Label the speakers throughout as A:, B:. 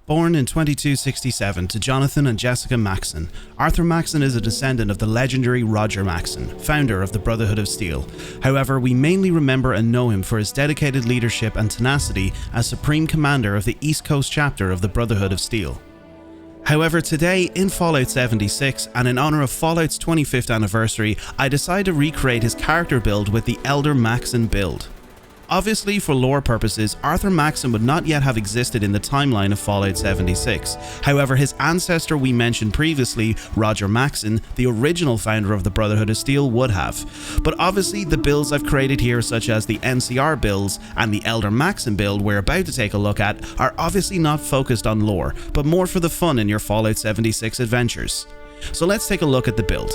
A: Born in 2267 to Jonathan and Jessica Maxon, Arthur Maxon is a descendant of the legendary Roger Maxon, founder of the Brotherhood of Steel. However, we mainly remember and know him for his dedicated leadership and tenacity as Supreme Commander of the East Coast chapter of the Brotherhood of Steel. However, today in Fallout 76, and in honour of Fallout's 25th anniversary, I decided to recreate his character build with the Elder Maxon Build. Obviously, for lore purposes, Arthur Maxon would not yet have existed in the timeline of Fallout 76. However, his ancestor we mentioned previously, Roger Maxon, the original founder of the Brotherhood of Steel, would have. But obviously, the builds I've created here, such as the NCR builds and the Elder Maxon build we're about to take a look at, are obviously not focused on lore, but more for the fun in your Fallout 76 adventures. So let's take a look at the build.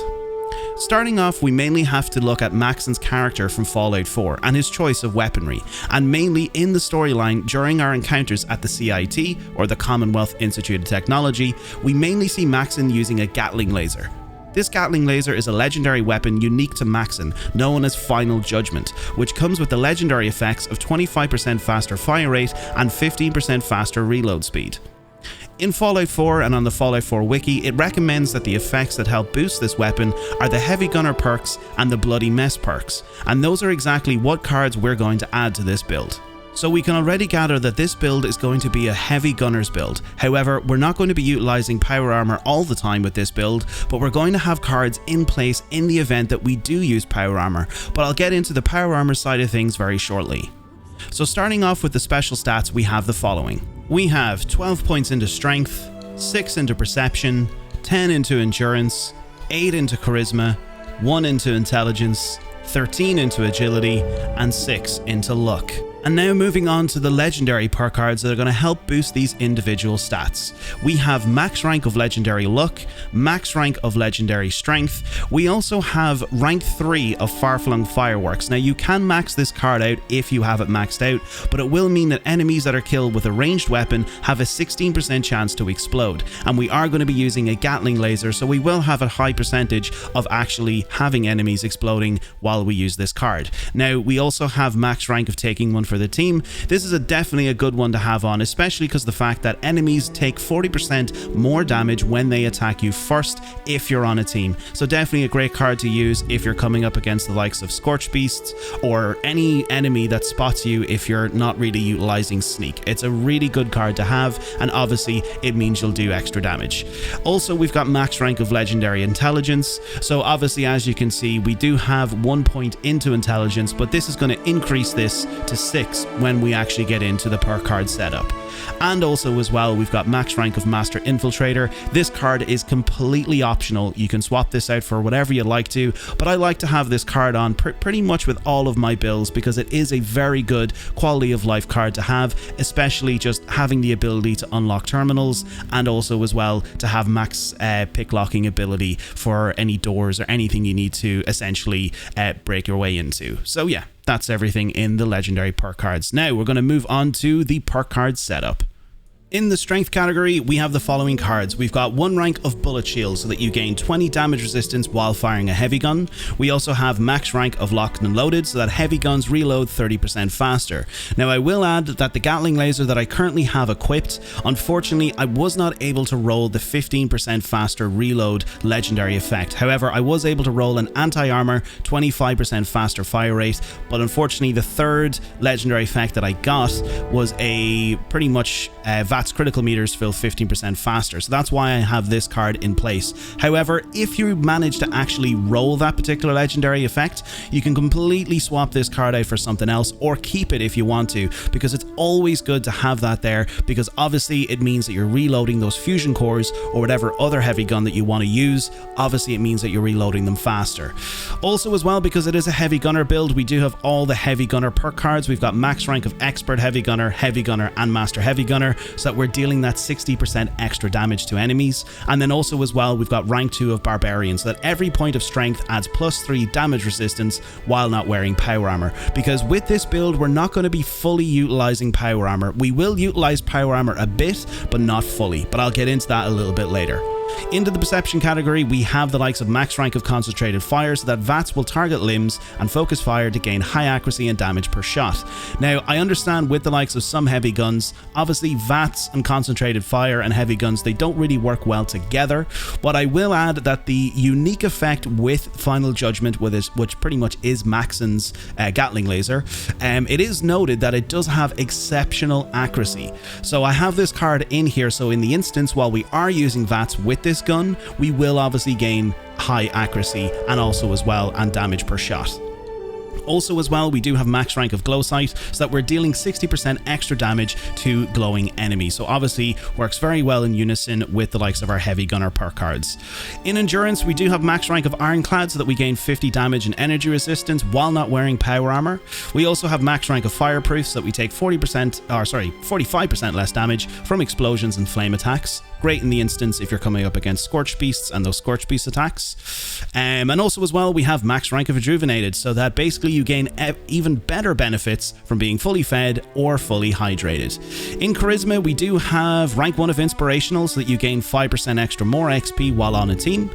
A: Starting off, we mainly have to look at Maxon's character from Fallout 4 and his choice of weaponry, and mainly in the storyline during our encounters at the CIT, or the Commonwealth Institute of Technology, we mainly see Maxon using a Gatling laser. This Gatling laser is a legendary weapon unique to Maxon, known as Final Judgment, which comes with the legendary effects of 25% faster fire rate and 15% faster reload speed. In Fallout 4 and on the Fallout 4 wiki, it recommends that the effects that help boost this weapon are the Heavy Gunner perks and the Bloody Mess perks, and those are exactly what cards we're going to add to this build. So we can already gather that this build is going to be a Heavy Gunners build. However, we're not going to be utilising power armor all the time with this build, but we're going to have cards in place in the event that we do use power armor, but I'll get into the power armor side of things very shortly. So starting off with the special stats, we have the following. We have 12 points into strength, 6 into perception, 10 into endurance, 8 into charisma, 1 into intelligence, 13 into agility, and 6 into luck. And now moving on to the legendary perk cards that are going to help boost these individual stats. We have max rank of legendary luck, max rank of legendary strength. We also have rank 3 of Farflung Fireworks. Now you can max this card out if you have it maxed out, but it will mean that enemies that are killed with a ranged weapon have a 16% chance to explode. And we are going to be using a Gatling laser, so we will have a high percentage of actually having enemies exploding while we use this card. Now we also have max rank of taking one for the team. This is definitely a good one to have on, especially because the fact that enemies take 40% more damage when they attack you first if you're on a team. So definitely a great card to use if you're coming up against the likes of Scorchbeasts or any enemy that spots you if you're not really utilizing sneak. It's a really good card to have, and obviously it means you'll do extra damage. Also, we've got max rank of legendary intelligence. So obviously, as you can see, we do have 1 point into intelligence, but this is going to increase this to 6 when we actually get into the perk card setup. And also as well, we've got max rank of Master Infiltrator. This card is completely optional. You can swap this out for whatever you like to, but I like to have this card on pretty much with all of my builds because it is a very good quality of life card to have, especially just having the ability to unlock terminals, and also as well to have max pick locking ability for any doors or anything you need to essentially break your way into. So yeah, that's everything in the legendary perk cards. Now we're going to move on to the perk card setup. In the strength category, we have the following cards. We've got 1 rank of bullet shield so that you gain 20 damage resistance while firing a heavy gun. We also have max rank of locked and loaded so that heavy guns reload 30% faster. Now I will add that the Gatling laser that I currently have equipped, unfortunately I was not able to roll the 15% faster reload legendary effect. However, I was able to roll an anti-armor 25% faster fire rate, but unfortunately the third legendary effect that I got was a pretty much VATS critical meters fill 15% faster, so that's why I have this card in place. However, if you manage to actually roll that particular legendary effect, you can completely swap this card out for something else, or keep it if you want to, because it's always good to have that there, because obviously it means that you're reloading those fusion cores or whatever other heavy gun that you want to use. Obviously it means that you're reloading them faster. Also as well, because it is a heavy gunner build, we do have all the heavy gunner perk cards. We've got max rank of expert heavy gunner, and master heavy gunner, so that we're dealing that 60% extra damage to enemies. And then also as well, we've got rank 2 of barbarian, so that every point of strength adds +3 damage resistance while not wearing power armor. Because with this build, we're not going to be fully utilizing power armor. We will utilize power armor a bit, but not fully, but I'll get into that a little bit later. Into the perception category, we have the likes of max rank of concentrated fire, so that VATS will target limbs and focus fire to gain high accuracy and damage per shot. Now, I understand with the likes of some heavy guns, obviously VATS and concentrated fire and heavy guns, they don't really work well together, but I will add that the unique effect with Final Judgment, with it, which pretty much is Maxon's Gatling laser, it is noted that it does have exceptional accuracy. So I have this card in here, so in the instance while we are using VATS with this gun, we will obviously gain high accuracy and also as well and damage per shot. Also as well, we do have max rank of glow sight, so that we're dealing 60% extra damage to glowing enemies. So obviously works very well in unison with the likes of our heavy gunner perk cards. In endurance, we do have max rank of ironclad, so that we gain 50 damage and energy resistance while not wearing power armor. We also have max rank of fireproof, so that we take 45% less damage from explosions and flame attacks. Great in the instance if you're coming up against Scorchbeasts and those Scorchbeast attacks. And also as well, we have max rank of rejuvenated, so that basically you gain even better benefits from being fully fed or fully hydrated. In charisma, we do have rank 1 of inspirational, so that you gain 5% extra more XP while on a team.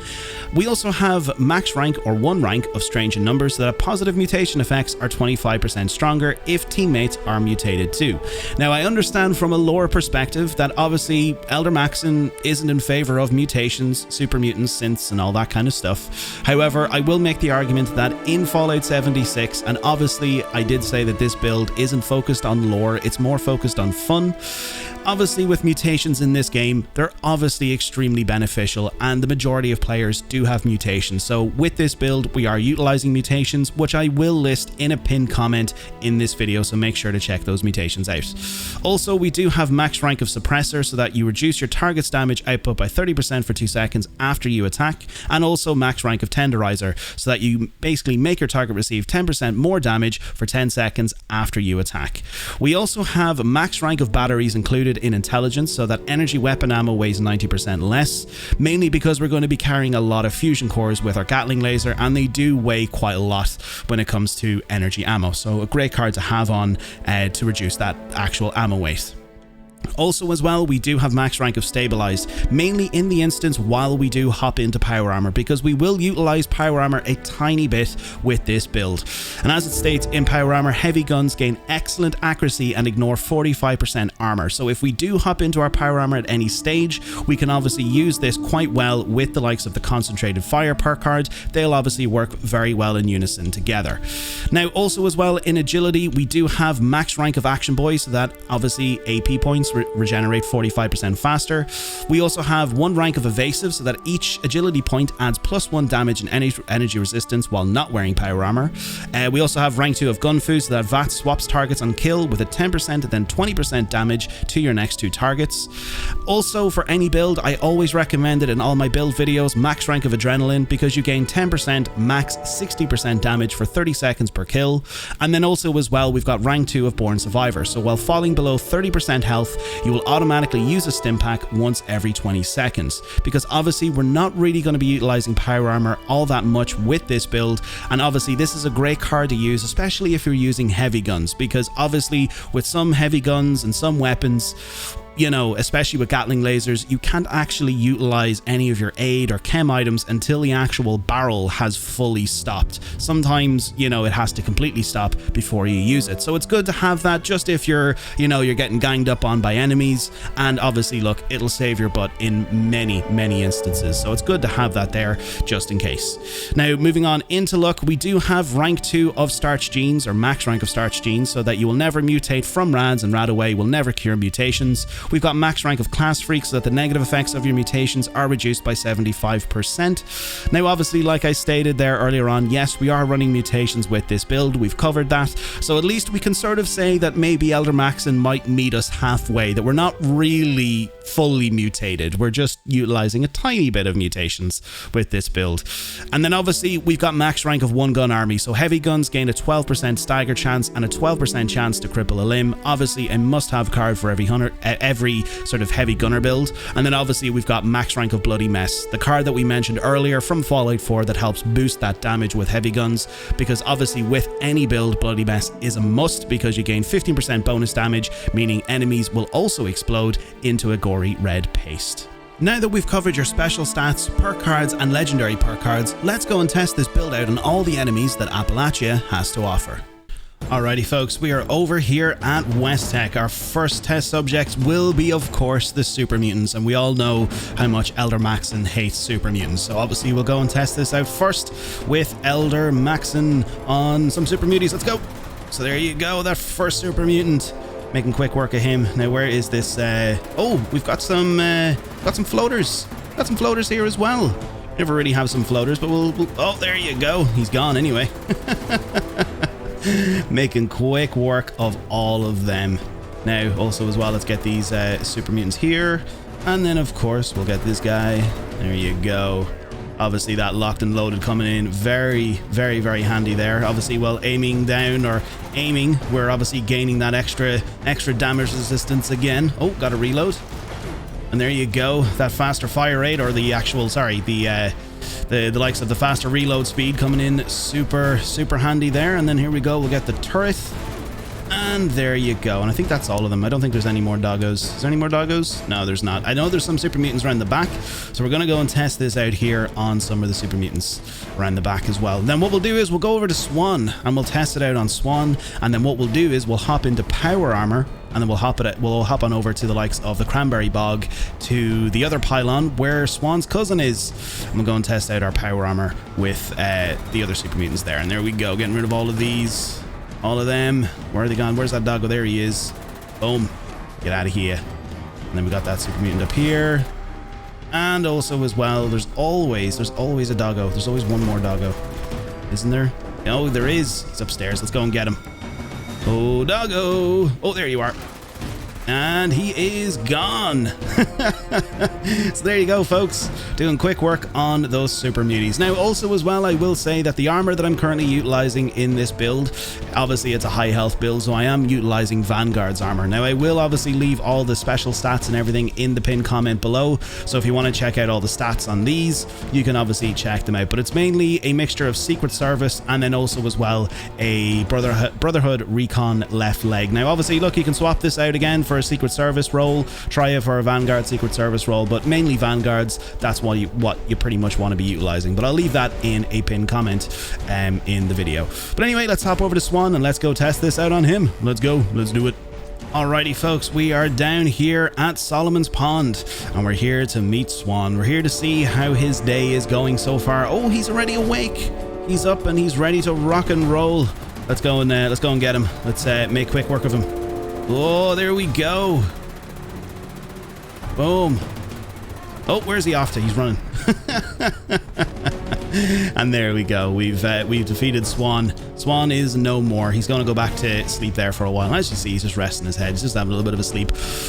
A: We also have max rank or 1 rank of strange in numbers, so that positive mutation effects are 25% stronger if teammates are mutated too. Now, I understand from a lore perspective that obviously Elder Maxon isn't in favor of mutations, super mutants, synths and all that kind of stuff. However, I will make the argument that in Fallout 76, and obviously I did say that this build isn't focused on lore, it's more focused on fun. Obviously with mutations in this game, they're obviously extremely beneficial, and the majority of players do have mutations. So with this build, we are utilizing mutations, which I will list in a pinned comment in this video, so make sure to check those mutations out. Also, we do have max rank of suppressor, so that you reduce your target's damage output by 30% for 2 seconds after you attack, and also max rank of tenderizer, so that you basically make your target receive 10% more damage for 10 seconds after you attack. We also have max rank of batteries included in intelligence, so that energy weapon ammo weighs 90% less, mainly because we're going to be carrying a lot of fusion cores with our Gatling laser, and they do weigh quite a lot when it comes to energy ammo, so a great card to have on to reduce that actual ammo weight. Also as well, we do have max rank of stabilized, mainly in the instance while we do hop into power armor, because we will utilize power armor a tiny bit with this build. And as it states in power armor, heavy guns gain excellent accuracy and ignore 45% armor. So if we do hop into our power armor at any stage, we can obviously use this quite well with the likes of the concentrated fire perk card. They'll obviously work very well in unison together. Now also as well, in agility, we do have max rank of action boy, so that obviously AP points regenerate 45% faster. We also have 1 rank of evasive, so that each agility point adds +1 damage and energy resistance while not wearing power armor. We also have rank 2 of gunfu, so that VATS swaps targets on kill with a 10% and then 20% damage to your next 2 targets. Also, for any build, I always recommend it in all my build videos, max rank of adrenaline, because you gain 10% max 60% damage for 30 seconds per kill. And then also as well, we've got rank 2 of born survivor, so while falling below 30% health, you will automatically use a stim pack once every 20 seconds, because obviously we're not really going to be utilizing power armor all that much with this build, and obviously this is a great card to use, especially if you're using heavy guns, because obviously with some heavy guns and some weapons, you know, especially with Gatling lasers, you can't actually utilize any of your aid or chem items until the actual barrel has fully stopped. Sometimes, you know, it has to completely stop before you use it. So it's good to have that just if you're, you know, you're getting ganged up on by enemies. And obviously, look, it'll save your butt in many, many instances. So it's good to have that there just in case. Now, moving on into luck, we do have rank 2 of starch genes, or max rank of starch genes, so that you will never mutate from rads, and rad away will never cure mutations. We've got max rank of class freak, so that the negative effects of your mutations are reduced by 75%. Now obviously, like I stated there earlier on, yes, we are running mutations with this build, we've covered that, so at least we can sort of say that maybe Elder Maxon might meet us halfway, that we're not really fully mutated, we're just utilizing a tiny bit of mutations with this build. And then obviously we've got max rank of 1 gun army, so heavy guns gain a 12% stagger chance and a 12% chance to cripple a limb, obviously a must-have card for every sort of heavy gunner build. And then obviously we've got max rank of bloody mess, the card that we mentioned earlier from Fallout 4 that helps boost that damage with heavy guns, because obviously with any build, bloody mess is a must, because you gain 15% bonus damage, meaning enemies will also explode into a gory red paste. Now that we've covered your special stats, perk cards and legendary perk cards, let's go and test this build out on all the enemies that Appalachia has to offer. Alrighty folks, we are over here at West Tech. Our first test subjects will be, of course, the super mutants, and we all know how much Elder Maxon hates super mutants, so obviously we'll go and test this out first with Elder Maxon on some super muties. Let's go! So there you go, that first super mutant. Making quick work of him. Now where is this? Oh, we've got some floaters. Got some floaters here as well. Never really have some floaters, but we'll oh, there you go. He's gone anyway. Making quick work of all of them. Now, also as well, let's get these super mutants here. And then, of course, we'll get this guy. There you go. Obviously, that locked and loaded coming in. Very, very, very handy there. Obviously, while aiming down or aiming, we're obviously gaining that extra damage resistance again. Oh, got to reload. And there you go. That faster fire rate, or the actual, sorry, the likes of the faster reload speed coming in super, super handy there. And then here we go. We'll get the turret. And there you go. And I think that's all of them. I don't think there's any more doggos. Is there any more doggos? No, there's not. I know there's some super mutants around the back. So we're going to go and test this out here on some of the super mutants around the back as well. Then what we'll do is we'll go over to Swan and we'll test it out on Swan. And then what we'll do is we'll hop into power armor. And then we'll hop on over to the likes of the Cranberry Bog to the other pylon where Swan's cousin is. And we'll go and test out our power armor with the other super mutants there. And there we go, getting rid of all of these. All of them. Where are they gone? Where's that doggo? There he is. Boom. Get out of here. And then we got that super mutant up here. And also as well, there's always a doggo. There's always one more doggo. Isn't there? Oh, there is. He's upstairs. Let's go and get him. Oh, doggo. Oh, there you are. And he is gone. So there you go, folks. Doing quick work on those super muties. Now, also as well, I will say that the armor that I'm currently utilizing in this build, obviously it's a high health build, so I am utilizing Vanguard's armor. Now, I will obviously leave all the special stats and everything in the pinned comment below. So if you want to check out all the stats on these, you can obviously check them out. But it's mainly a mixture of Secret Service and then also as well a Brotherhood Recon left leg. Now, obviously, look, you can swap this out again for a Secret Service role, try it for a Vanguard Secret Service role, but mainly Vanguards. That's what you pretty much want to be utilizing, but I'll leave that in a pinned comment in the video. But anyway, let's hop over to Swan and let's go test this out on him. Let's go, let's do it. Alrighty folks, we are down here at Solomon's Pond and we're here to meet Swan. We're here to see how his day is going so far. Oh, he's already awake. He's up and he's ready to rock and roll. Let's go and get him. Let's make quick work of him. Oh, there we go. Boom. Oh, where's he off to? He's running. And there we go. We've defeated Swan. Swan is no more. He's going to go back to sleep there for a while. As you see, he's just resting his head. He's just having a little bit of a sleep.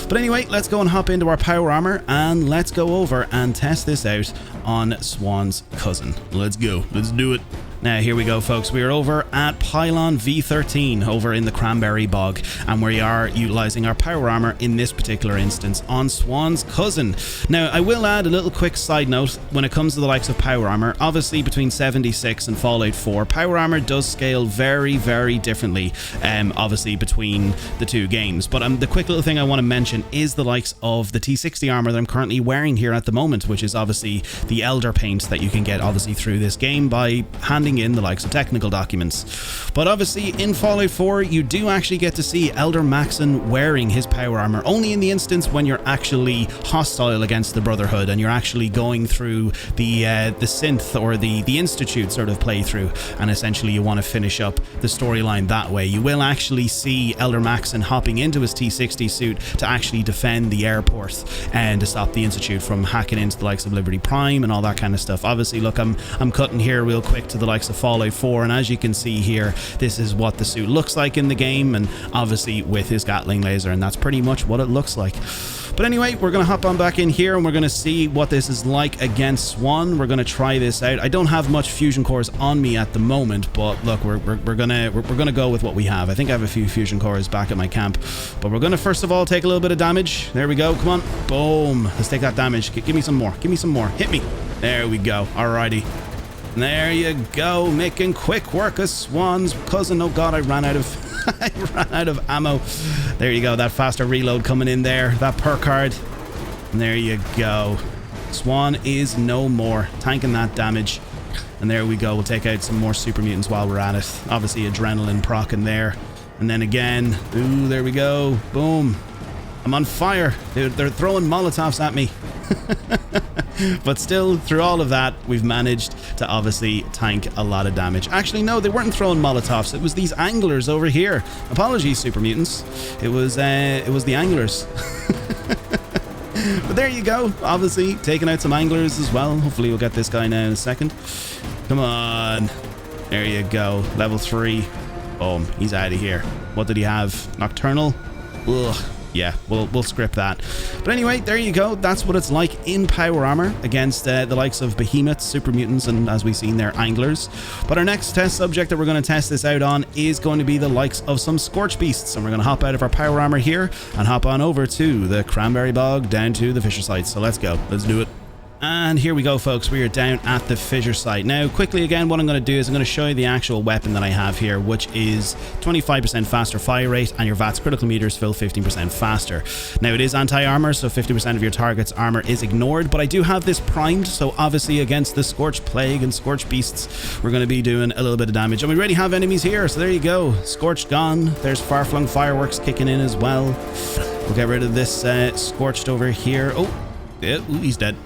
A: But anyway, let's go and hop into our power armor and let's go over and test this out on Swan's cousin. Let's go. Let's do it. Now, here we go, folks. We are over at Pylon V13 over in the Cranberry Bog, and we are utilizing our power armor in this particular instance on Swan's cousin. Now, I will add a little quick side note when it comes to the likes of power armor. Obviously, between 76 and Fallout 4, power armor does scale very, very differently, obviously, between the two games. But the quick little thing I want to mention is the likes of the T60 armor that I'm currently wearing here at the moment, which is obviously the Elder paint that you can get, obviously, through this game by handing in the likes of technical documents. But obviously in Fallout 4 you do actually get to see Elder Maxon wearing his power armor, only in the instance when you're actually hostile against the Brotherhood and you're actually going through the synth or the Institute sort of playthrough, and essentially you want to finish up the storyline that way. You will actually see Elder Maxon hopping into his T60 suit to actually defend the airport and to stop the Institute from hacking into the likes of Liberty Prime and all that kind of stuff. Obviously, look, I'm cutting here real quick to the likes of Fallout 4, and as you can see here, this is what the suit looks like in the game, and obviously with his Gatling laser, and that's pretty much what it looks like. But anyway, we're going to hop on back in here and we're going to see what this is like against Swan. We're going to try this out. I don't have much fusion cores on me at the moment, but look, we're going to go with what we have. I think I have a few fusion cores back at my camp, but we're going to first of all take a little bit of damage. There we go. Come on. Boom. Let's take that damage. Give me some more. Give me some more. Hit me. There we go. Alrighty. There you go, making quick work of Swan's cousin. Oh god, I ran out of ammo. There you go, that faster reload coming in there, that perk card. And there you go. Swan is no more. Tanking that damage. And there we go. We'll take out some more super mutants while we're at it. Obviously, adrenaline proc in there. And then again. Ooh, there we go. Boom. I'm on fire. They're throwing Molotovs at me. But still, through all of that, we've managed to obviously tank a lot of damage. Actually, no, they weren't throwing Molotovs. It was these anglers over here. Apologies, super mutants. It was the anglers. But there you go. Obviously, taking out some anglers as well. Hopefully, we'll get this guy now in a second. Come on. There you go. Level 3. Boom. He's out of here. What did he have? Nocturnal? Ugh. Yeah, we'll script that. But anyway, there you go. That's what it's like in power armor against the likes of Behemoth, super mutants, and as we've seen there, anglers. But our next test subject that we're going to test this out on is going to be the likes of some Scorchbeasts. And we're going to hop out of our power armor here and hop on over to the Cranberry Bog down to the Fissure site. So let's go. Let's do it. And here we go, folks. We are down at the Fissure site. Now, quickly again, what I'm going to do is I'm going to show you the actual weapon that I have here, which is 25% faster fire rate, and your VATS critical meters fill 15% faster. Now, it is anti-armor, so 50% of your target's armor is ignored, but I do have this primed, so obviously against the Scorch Plague and Scorch Beasts, we're going to be doing a little bit of damage. And we already have enemies here, so there you go. Scorched gone. There's far-flung fireworks kicking in as well. We'll get rid of this Scorched over here. Oh. Yeah, ooh, he's dead.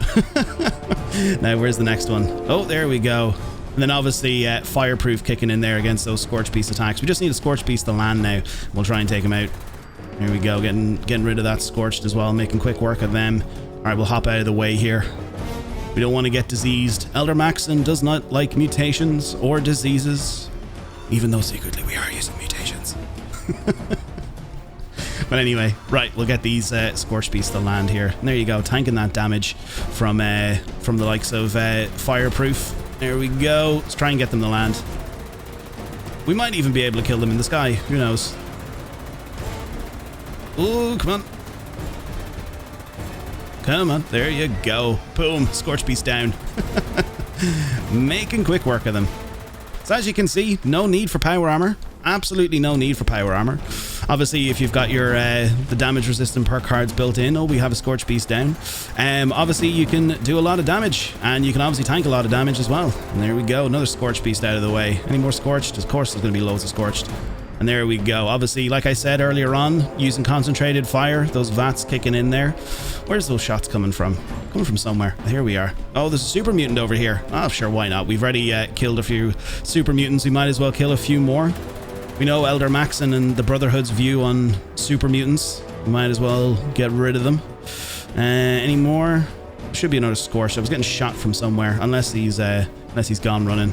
A: Now, where's the next one? Oh, there we go. And then obviously fireproof kicking in there against those Scorchbeast attacks. We just need a Scorchbeast to land now. We'll try and take him out. There we go, getting rid of that Scorched as well, making quick work of them. All right, we'll hop out of the way here. We don't want to get diseased. Elder Maxon does not like mutations or diseases, even though secretly we are using mutations. But anyway, right, we'll get these Scorchbeasts to land here. And there you go, tanking that damage from the likes of Fireproof. There we go. Let's try and get them to land. We might even be able to kill them in the sky. Who knows? Ooh, come on. Come on. There you go. Boom. Scorchbeast down. Making quick work of them. So as you can see, no need for power armor. Absolutely no need for power armor. Obviously, if you've got your the damage resistant perk cards built in, oh, we have a Scorchbeast down. Obviously, you can do a lot of damage, and you can obviously tank a lot of damage as well. And there we go, another Scorchbeast out of the way. Any more Scorched? Of course, there's going to be loads of Scorched. And there we go. Obviously, like I said earlier on, using concentrated fire, those VATS kicking in there. Where's those shots coming from? Coming from somewhere. Here we are. Oh, there's a super mutant over here. Oh, sure, why not? We've already killed a few super mutants. We might as well kill a few more. We know Elder Maxon and the Brotherhood's view on super mutants. We might as well get rid of them. Any more? Should be another Scorch. I was getting shot from somewhere, unless he's gone running.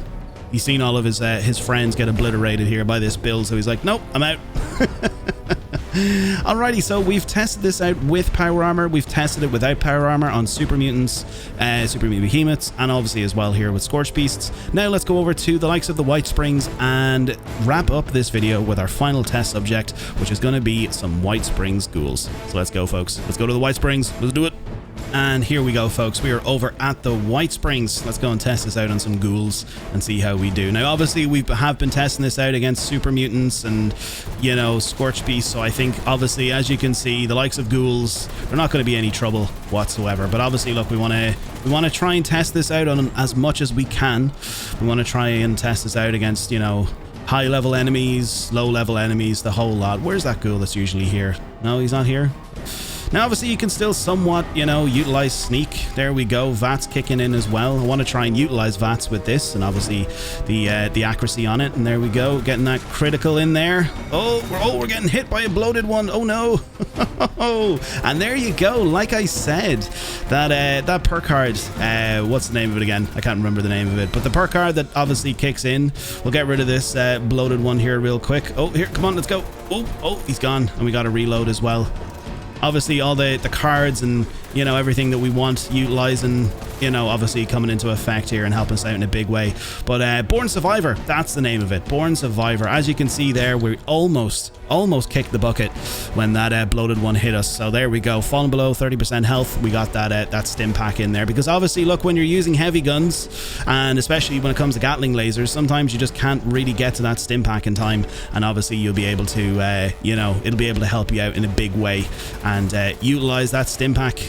A: He's seen all of his friends get obliterated here by this build, so he's like, nope, I'm out. Alrighty, so we've tested this out with power armor. We've tested it without power armor on super mutants, super mutant behemoths, and obviously as well here with Scorchbeasts. Now let's go over to the likes of the Whitesprings and wrap up this video with our final test subject, which is going to be some Whitesprings ghouls. So let's go, folks. Let's go to the Whitesprings. Let's do it. And here we go, folks. We are over at the Whitesprings. Let's go and test this out on some ghouls and see how we do. Now, obviously, we have been testing this out against super mutants and, you know, Scorchbeasts. So I think, obviously, as you can see, the likes of ghouls, they're not going to be any trouble whatsoever. But obviously, look, we want to try and test this out on as much as we can. We want to try and test this out against, you know, high-level enemies, low-level enemies, the whole lot. Where's that ghoul that's usually here? No, he's not here. Now, obviously, you can still somewhat, you know, utilize sneak. There we go. VATS kicking in as well. I want to try and utilize VATS with this, and obviously the accuracy on it. And there we go, getting that critical in there. Oh, we're getting hit by a bloated one. Oh no! And there you go. Like I said, that perk card. What's the name of it again? I can't remember the name of it. But the perk card that obviously kicks in. We'll get rid of this bloated one here real quick. Oh, here, come on, let's go. Oh, he's gone, and we got to reload as well. Obviously, all the cards and, you know, everything that we want utilizing, you know, obviously coming into effect here and helping us out in a big way. But Born Survivor, that's the name of it. Born Survivor. As you can see there, we're almost almost kicked the bucket when that bloated one hit us. So there we go, falling below 30% health. We got that stim pack in there, because obviously, look, when you're using heavy guns, and especially when it comes to Gatling lasers, sometimes you just can't really get to that stim pack in time, and obviously you'll be able to, you know, it'll be able to help you out in a big way and utilize that stim pack.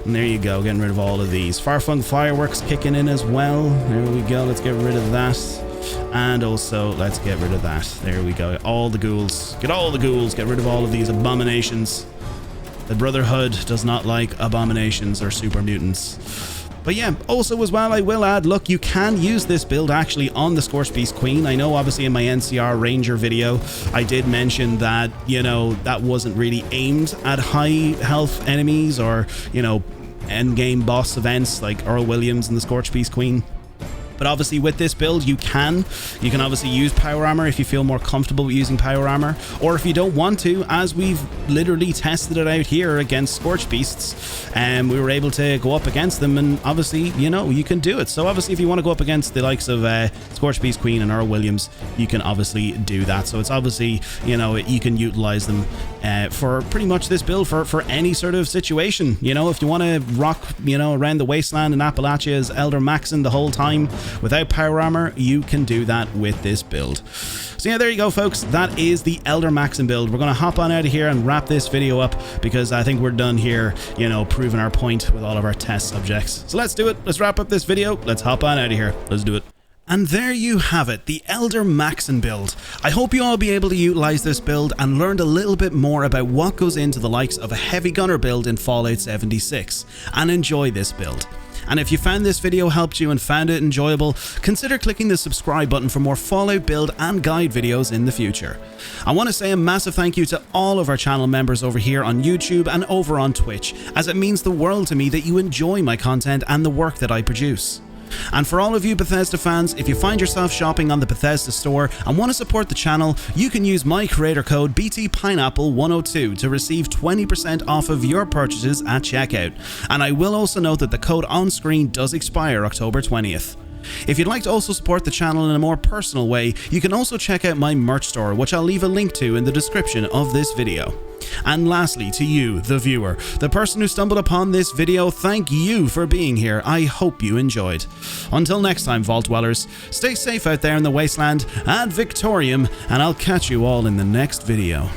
A: And there you go, getting rid of all of these. Farfung fireworks kicking in as well. There we go, let's get rid of that. And also, let's get rid of that. There we go. All the ghouls. Get all the ghouls. Get rid of all of these abominations. The Brotherhood does not like abominations or super mutants. But yeah, also as well, I will add, look, you can use this build actually on the Scorchbeast Queen. I know obviously in my NCR Ranger video, I did mention that, you know, that wasn't really aimed at high health enemies or, you know, end game boss events like Earl Williams and the Scorchbeast Queen. But obviously with this build, you can obviously use power armor if you feel more comfortable with using power armor, or if you don't want to, as we've literally tested it out here against Scorchbeasts, and we were able to go up against them, and obviously, you know, you can do it. So obviously if you want to go up against the likes of Scorchbeast Queen and Earl Williams, you can obviously do that. So it's obviously, you know, you can utilize them for pretty much this build for any sort of situation. You know, if you want to rock, you know, around the wasteland in Appalachia as Elder Maxon the whole time without power armor, you can do that with this build. So yeah, there you go, folks. That is the Elder Maxon build. We're going to hop on out of here and wrap this video up, because I think we're done here, you know, proving our point with all of our test subjects. So let's do it. Let's wrap up this video. Let's hop on out of here. Let's do it. And there you have it, the Elder Maxon build. I hope you all be able to utilize this build and learned a little bit more about what goes into the likes of a heavy gunner build in Fallout 76, and enjoy this build. And if you found this video helped you and found it enjoyable, consider clicking the subscribe button for more Fallout build and guide videos in the future. I want to say a massive thank you to all of our channel members over here on YouTube and over on Twitch, as it means the world to me that you enjoy my content and the work that I produce. And for all of you Bethesda fans, if you find yourself shopping on the Bethesda store and want to support the channel, you can use my creator code BTPineapple102 to receive 20% off of your purchases at checkout. And I will also note that the code on screen does expire October 20th. If you'd like to also support the channel in a more personal way, you can also check out my merch store, which I'll leave a link to in the description of this video. And lastly, to you, the viewer, the person who stumbled upon this video, thank you for being here. I hope you enjoyed. Until next time, Vault Dwellers, stay safe out there in the wasteland, ad Victorium, and I'll catch you all in the next video.